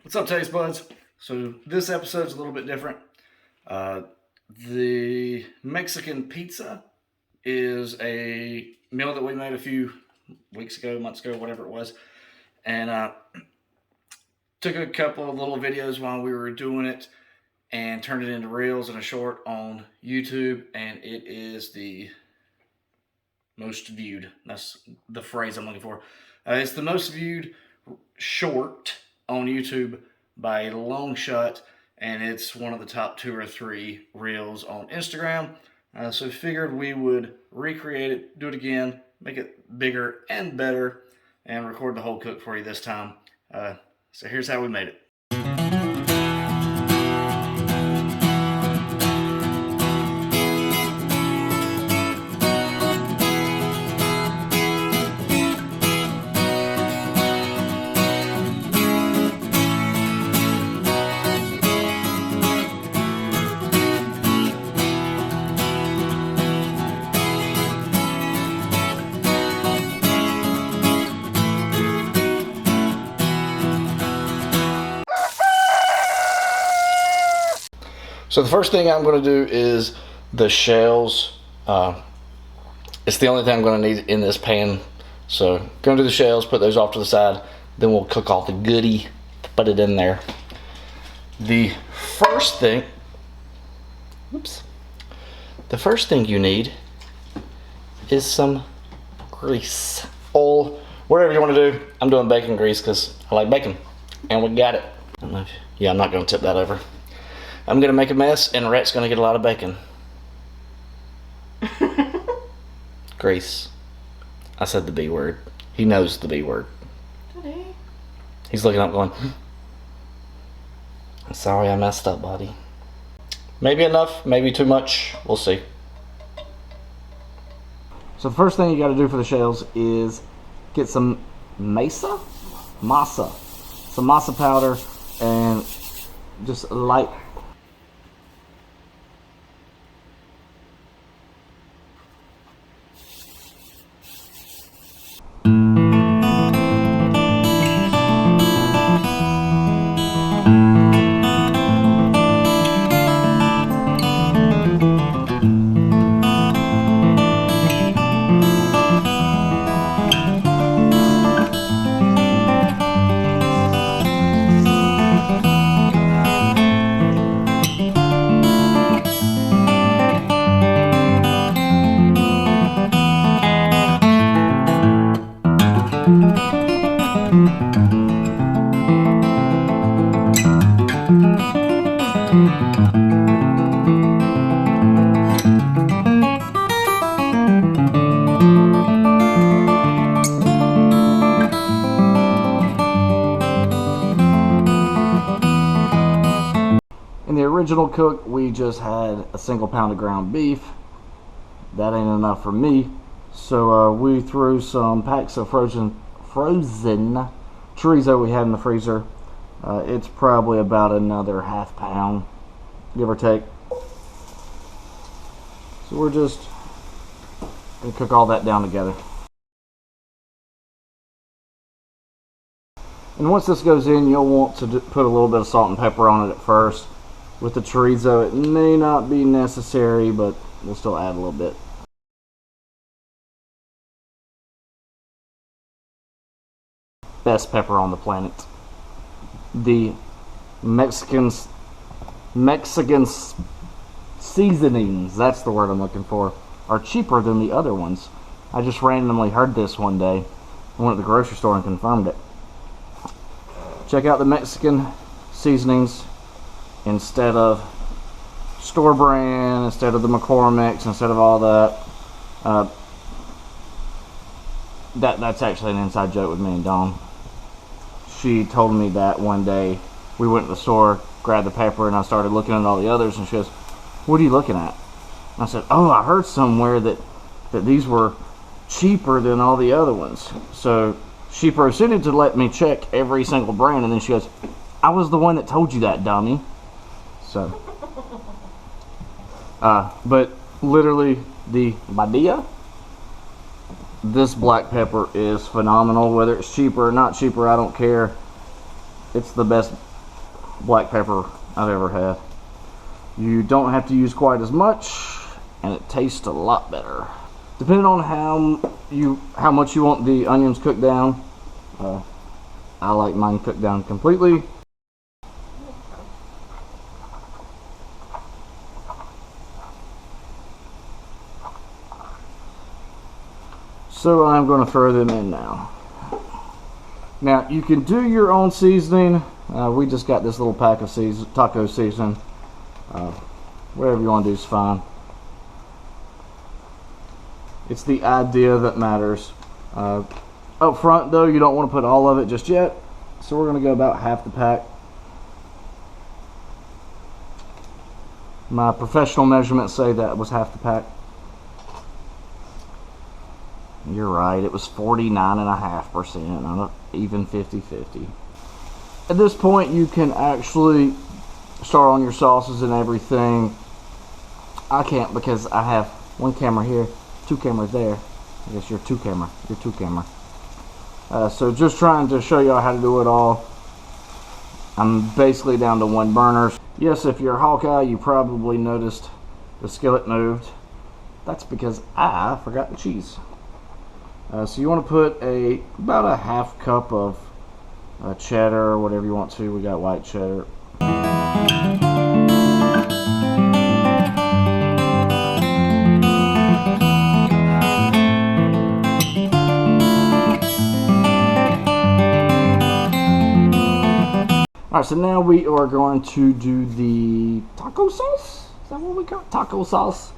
What's up, Taste Buds? So this episode's a little bit different. Uh, the Mexican pizza is a meal that we made a few weeks ago, months ago, whatever it was, and took a couple of little videos while we were doing it and turned it into reels and a short on YouTube, and it is the most viewed. That's the phrase I'm looking for. It's the most viewed short on YouTube by a long shot, and it's one of the top 2 or 3 reels on Instagram. So figured we would recreate it, do it again, make it bigger and better, and record the whole cook for you this time. So here's how we made it. So the first thing I'm going to do is the shells. It's the only thing I'm going to need in this pan. So going to do the shells, put those off to the side. Then we'll cook off the goodie, put it in there. The first thing, the first thing you need is some grease, oil, whatever you want to do. I'm doing bacon grease because I like bacon, and we got it. Yeah, I'm not going to tip that over. I'm going to make a mess, and Rhett's going to get a lot of bacon. Grease. I said the B word. He knows the B word. Did he? He's looking up going, I'm sorry I messed up, buddy. Maybe enough, maybe too much. We'll see. So the first thing you got to do for the shells is get some masa, some masa powder, and just a light. In the original cook, we just had a single pound of ground beef. That ain't enough for me. So we threw some packs of frozen chorizo we had in the freezer. It's probably about another half pound, give or take. So we're just gonna cook all that down together. And once this goes in, you'll want to put a little bit of salt and pepper on it at first. With the chorizo, it may not be necessary, but we'll still add a little bit. Best pepper on the planet. The Mexican seasonings, that's the word I'm looking for, are cheaper than the other ones. I just randomly heard this one day. I went to the grocery store and confirmed it. Check out the Mexican seasonings instead of store brand, instead of the McCormick's, instead of all that. That's actually an inside joke with me and Dawn. She told me that one day. We went to the store, grabbed the pepper, and I started looking at all the others, and she goes, "What are you looking at?" And I said, "Oh, I heard somewhere that these were cheaper than all the other ones." So she proceeded to let me check every single brand, and then she goes, "I was the one that told you that, dummy." So, but literally the Badia, this black pepper is phenomenal. Whether it's cheaper or not cheaper, I don't care. It's the best black pepper I've ever had. You don't have to use quite as much, and it tastes a lot better. Depending on how much you want the onions cooked down, I like mine cooked down completely. So I'm going to throw them in now. Now you can do your own seasoning. We just got this little pack of taco seasoning. Whatever you want to do is fine. It's the idea that matters. Up front though, you don't want to put all of it just yet. So we're going to go about half the pack. My professional measurements say that was half the pack. You're right, it was 49.5%, not even 50-50. At this point, you can actually start on your sauces and everything. I can't because I have one camera here, two cameras there. I guess you're two camera. So just trying to show y'all how to do it all. I'm basically down to one burner. Yes, if you're a Hawkeye, you probably noticed the skillet moved. That's because I forgot the cheese. So you want to put about a half cup of cheddar or whatever you want to. We got white cheddar. Alright, so now we are going to do the taco sauce. Is that what we call it? Taco sauce.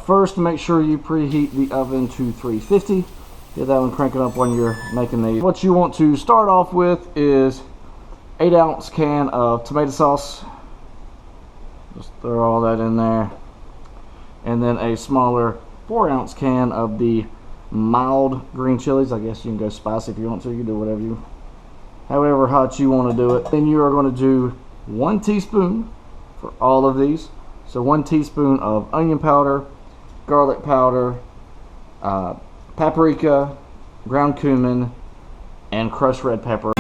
First, make sure you preheat the oven to 350. Get that one cranking up when you're making these. What you want to start off with is 8-ounce can of tomato sauce. Just throw all that in there. And then a smaller 4-ounce can of the mild green chilies. I guess you can go spicy if you want to. You can do whatever however hot you want to do it. Then you are going to do 1 teaspoon for all of these. So 1 teaspoon of onion powder, garlic powder, paprika, ground cumin, and crushed red pepper.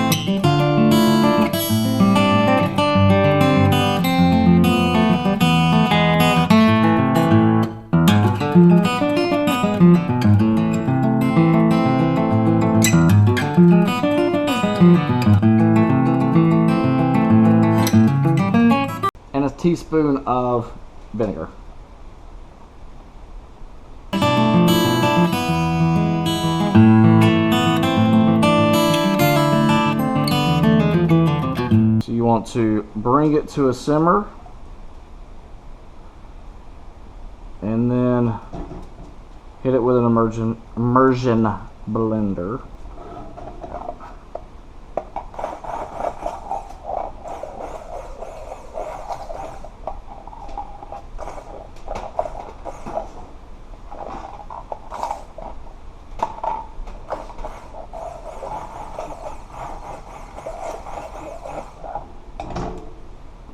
And a teaspoon of vinegar. So you want to bring it to a simmer and then hit it with an immersion blender.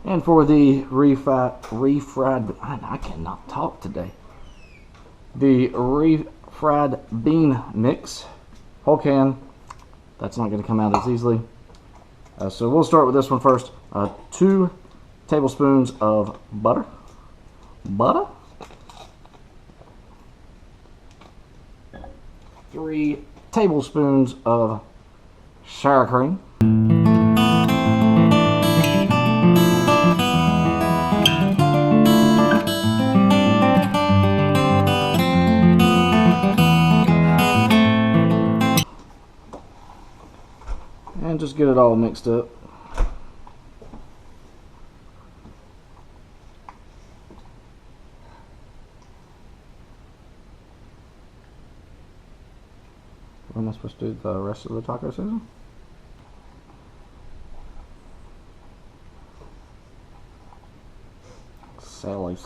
And for the refried, I cannot talk today. The refried bean mix, whole can. That's not going to come out as easily. So we'll start with this one first. 2 tablespoons of butter. 3 tablespoons of sour cream. And just get it all mixed up. What am I supposed to do with the rest of the taco season? Sally.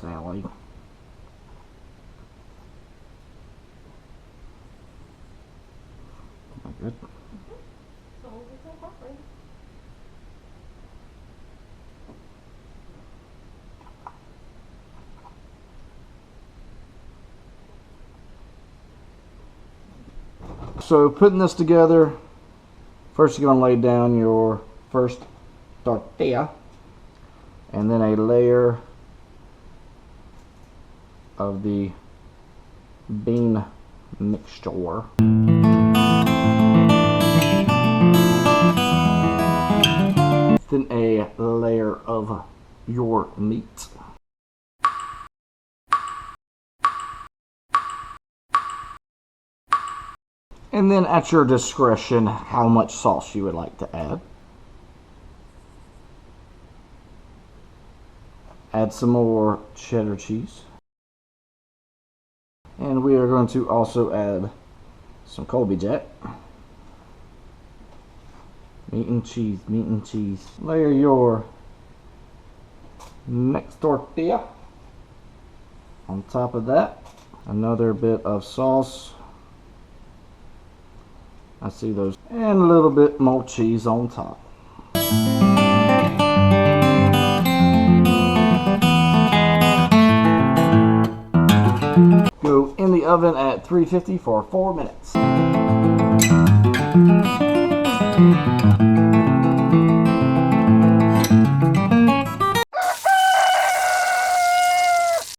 Good. So putting this together, first you're going to lay down your first tortilla. And then a layer of the bean mixture. Then a layer of your meat. And then at your discretion, how much sauce you would like to add. Add some more cheddar cheese. And we are going to also add some Colby Jack. Meat and cheese, meat and cheese. Layer your next tortilla on top of that. Another bit of sauce. I see those. And a little bit more cheese on top. Go in the oven at 350 for 4 minutes.